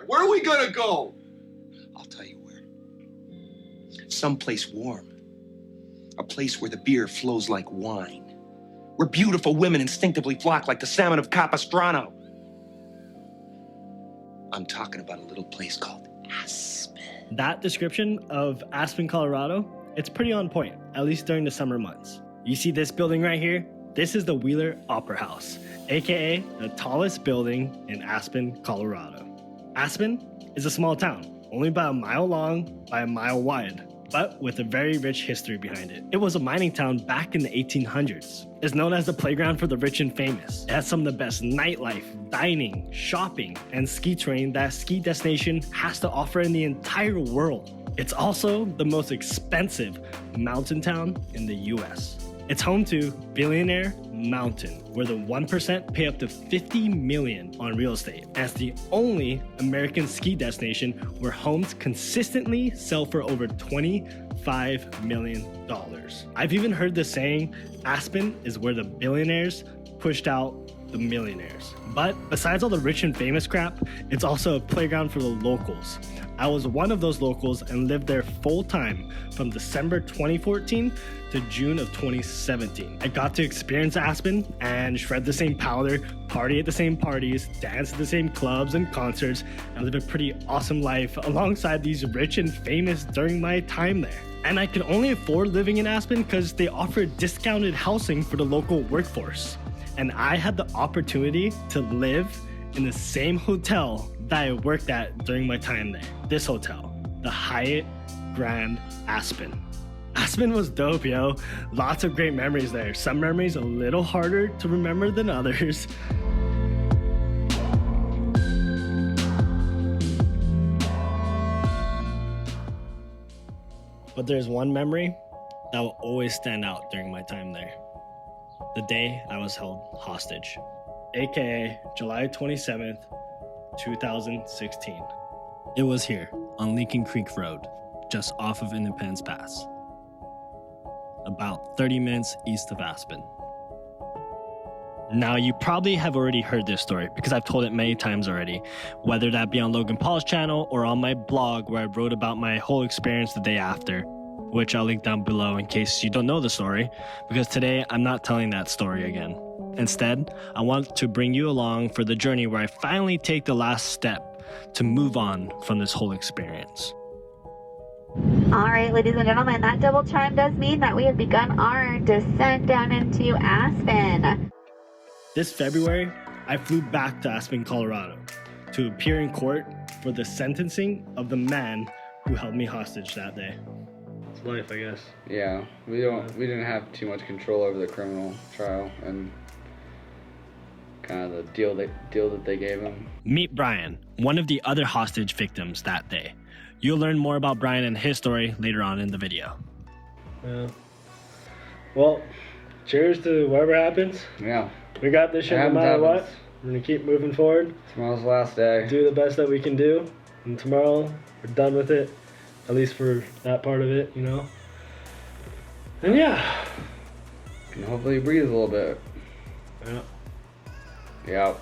Where are we gonna go? I'll tell you where. Someplace warm. A place where the beer flows like wine. Where beautiful women instinctively flock like the salmon of Capistrano. I'm talking about a little place called Aspen. That description of Aspen, Colorado, it's pretty on point, at least during the summer months. You see this building right here? This is the Wheeler Opera House, aka the tallest building in Aspen, Colorado. Aspen is a small town, only about a mile long by a mile wide, but with a very rich history behind it. It was a mining town back in the 1800s. It's known as the playground for the rich and famous. It has some of the best nightlife, dining, shopping, and ski terrain that a ski destination has to offer in the entire world. It's also the most expensive mountain town in the US. It's home to Billionaire Mountain, where the 1% pay up to $50 million on real estate. And it's the only American ski destination where homes consistently sell for over $25 million. I've even heard the saying, Aspen is where the billionaires pushed out the millionaires. But besides all the rich and famous crap, it's also a playground for the locals. I was one of those locals and lived there full time from December 2014 to June of 2017. I got to experience Aspen and shred the same powder, party at the same parties, dance at the same clubs and concerts, and live a pretty awesome life alongside these rich and famous during my time there. And I could only afford living in Aspen because they offered discounted housing for the local workforce. And I had the opportunity to live in the same hotel that I worked at during my time there. This hotel, the Hyatt Grand Aspen. Aspen was dope, yo. Lots of great memories there. Some memories a little harder to remember than others. But there's one memory that will always stand out during my time there. The day I was held hostage, aka July 27th, 2016. It was here on Lincoln Creek Road, just off of Independence Pass, about 30 minutes east of Aspen. Now, you probably have already heard this story because I've told it many times already, whether that be on Logan Paul's channel or on my blog where I wrote about my whole experience the day after, which I'll link down below in case you don't know the story, because today I'm not telling that story again. Instead, I want to bring you along for the journey where I finally take the last step to move on from this whole experience. All right, ladies and gentlemen, that double chime does mean that we have begun our descent down into Aspen. This February, I flew back to Aspen, Colorado to appear in court for the sentencing of the man who held me hostage that day. It's life, I guess. Yeah, we didn't have too much control over the criminal trial and kind of the deal that they gave him. Meet Brian, one of the other hostage victims that day. You'll learn more about Brian and his story later on in the video. Yeah. Well, cheers to whatever happens. Yeah. We got this shit no matter what. We're gonna keep moving forward. Tomorrow's the last day. Do the best that we can do. And tomorrow, we're done with it. At least for that part of it, you know? And yeah. And hopefully breathe a little bit. Yeah. Yeah.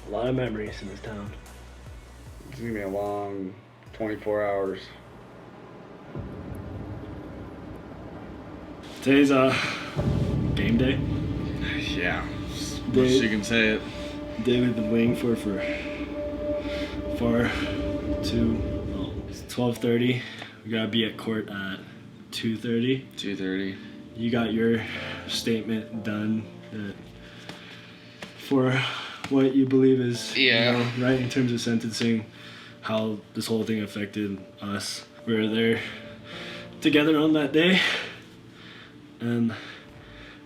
A lot of memories in this town. It's gonna be a long 24 hours. Today's game day. Yeah, much you can say it. Day we've been waiting for it's 12:30. We gotta be at court at 2:30. 2:30. You got your statement done for what you believe is right in terms of sentencing, how this whole thing affected us. We were there together on that day, and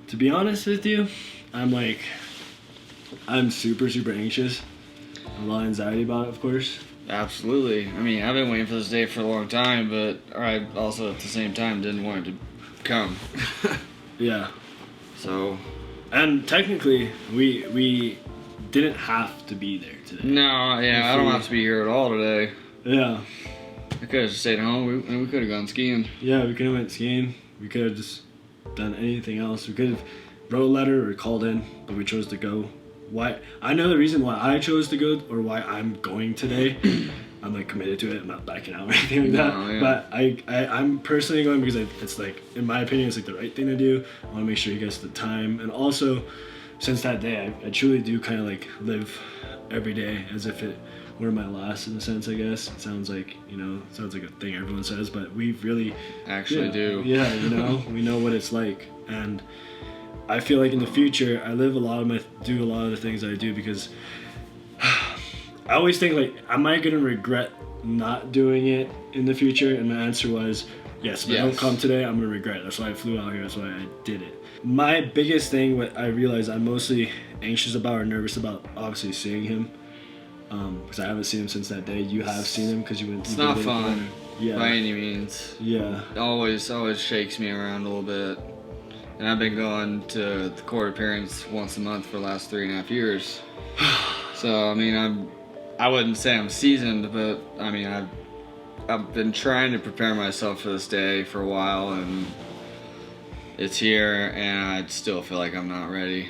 to be honest with you, I'm super anxious. A lot of anxiety about it, of course. Absolutely. I mean, I've been waiting for this day for a long time, but I also at the same time didn't want it to come. Yeah. So. And technically, we didn't have to be there today. No, yeah, I don't have to be here at all today. Yeah. I could have just stayed home. We could have gone skiing. Yeah, we could have went skiing. We could have just done anything else. We could have wrote a letter or called in, but we chose to go why I know the reason why I chose to go or why I'm going today. I'm like committed to it. I'm not backing out or anything like that. Yeah. But I'm personally going because it's like, in my opinion, it's like the right thing to do. I want to make sure you guys have the time. And also, since that day, I truly do kind of like live every day as if it were my last, in a sense, I guess. It sounds like, sounds like a thing everyone says, but we really Actually do. Yeah, we know what it's like. And I feel like in the future, I do a lot of the things I do because I always think like, am I gonna regret not doing it in the future? And the answer was yes. If I don't come today, I'm gonna regret it. That's why I flew out here. That's why I did it. My biggest thing, what I realized I'm mostly anxious about or nervous about, obviously seeing him, because I haven't seen him since that day. You have seen him because you went. It's not fun. Yeah. By any means. Yeah. It always shakes me around a little bit. And I've been going to the court appearance once a month for the last 3.5 years. So I mean, I wouldn't say I'm seasoned, but I mean, I've been trying to prepare myself for this day for a while, and it's here, and I still feel like I'm not ready.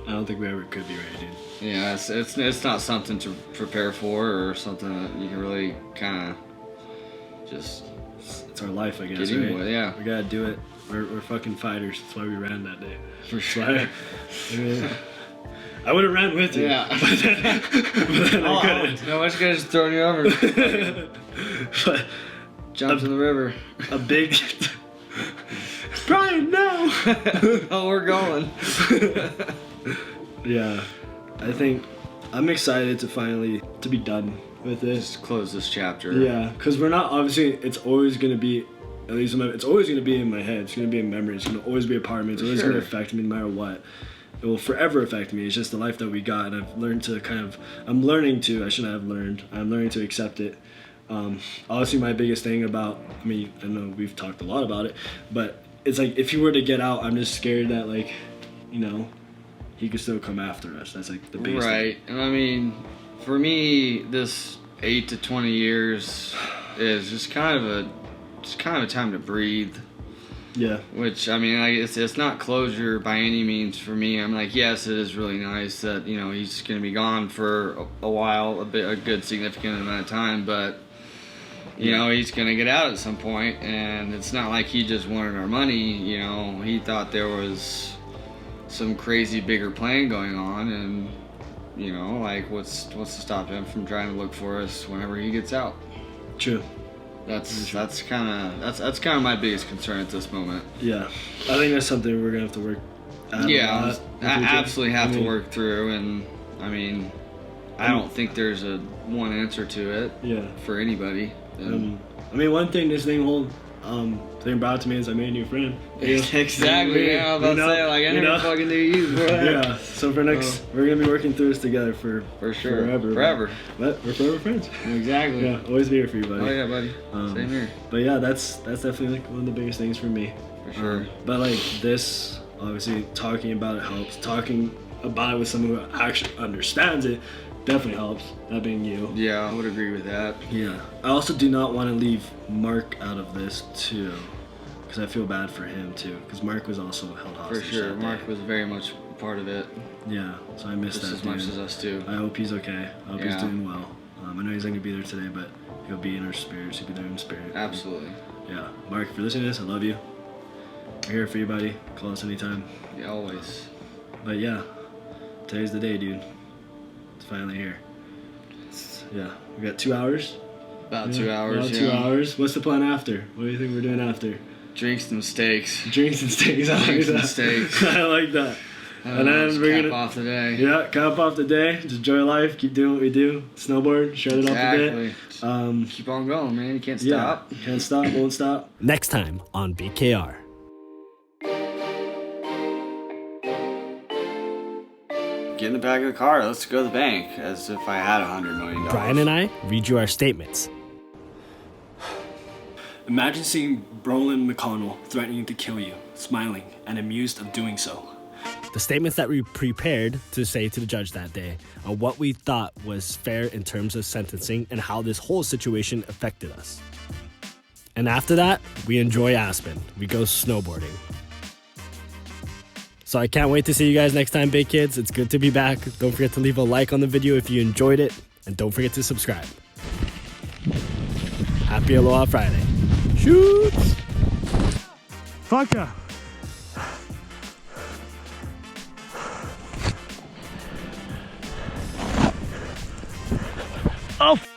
I don't think we ever could be ready, dude. Yeah, it's not something to prepare for or something that you can really kind of just. It's our life, I guess. Get in right? with, yeah. We gotta do it. We're fucking fighters. That's why we ran that day. For sure. I would have ran with you. Yeah. But then I couldn't. No, much guys throwing you over. But Jumps in the river. a big. Brian, no! Oh, we're going. Yeah. I think I'm excited to be done with this. Just close this chapter. Yeah, because we're not, obviously, it's always going to be, at least it's always going to be in my head. It's going to be a memory. It's going to always be a part of me. It's always going to affect me no matter what. It will forever affect me. It's just the life that we got, and I've learned to I'm learning to accept it. Honestly, my biggest thing about, I know we've talked a lot about it, but it's like, if he were to get out, I'm just scared that, like, he could still come after us. That's like the biggest thing. Right. And I mean, for me, this 8 to 20 years is just kind of a time to breathe. Yeah. Which, I mean, it's not closure by any means for me. I'm like, yes, it is really nice that, he's going to be gone for a while, a good significant amount of time, but, he's going to get out at some point, and it's not like he just wanted our money. He thought there was some crazy bigger plan going on, and, like, what's to stop him from trying to look for us whenever he gets out? True. That's kind of my biggest concern at this moment. Yeah, I think that's something we're gonna have to work. Yeah, I absolutely have to work through, and I mean, I don't think there's a one answer to it. Yeah. For anybody. One thing this thing thing about it to me is I made a new friend. Exactly. Yeah, I was about to say, like, I never fucking knew you before that. Yeah. So for next, we're gonna be working through this together for sure, forever. But we're forever friends. Exactly. Yeah. Always be here for you, buddy. Oh yeah, buddy. Same here. But yeah, that's definitely like one of the biggest things for me. For sure. But like this, obviously, talking about it helps. Talking about it with someone who actually understands it definitely helps. That being you. Yeah, I would agree with that. Yeah. I also do not want to leave Mark out of this too, because I feel bad for him too, because Mark was also held hostage. For sure, Mark was very much part of it. Yeah, so I miss just that as much as us too. I hope he's okay. I hope he's doing well. I know he's not gonna be there today, but he'll be in our spirits. He'll be there in spirit. Absolutely. Yeah, Mark, if you're listening to this, I love you. We're here for you, buddy. Call us anytime. Yeah, always. But yeah, today's the day, dude. It's finally here. We got 2 hours. About 2 hours. About 2 hours. What's the plan after? What do you think we're doing after? Drinks and steaks. Drinks and steaks. I like that. I like that. And then we're gonna off the day. Yeah, cap off the day. Just enjoy life. Keep doing what we do. Snowboard. Shred it up a bit. Keep on going, man. You can't stop. Yeah, can't stop. Won't stop. Next time on BKR. Get in the back of the car. Let's go to the bank. As if I had $100 million. Brian and I read you our statements. Imagine seeing Brolin McConnell threatening to kill you, smiling, and amused of doing so. The statements that we prepared to say to the judge that day are what we thought was fair in terms of sentencing and how this whole situation affected us. And after that, we enjoy Aspen. We go snowboarding. So I can't wait to see you guys next time, big kids. It's good to be back. Don't forget to leave a like on the video if you enjoyed it. And don't forget to subscribe. Happy Aloha Friday. Shoots! Fuck yeah. Oh!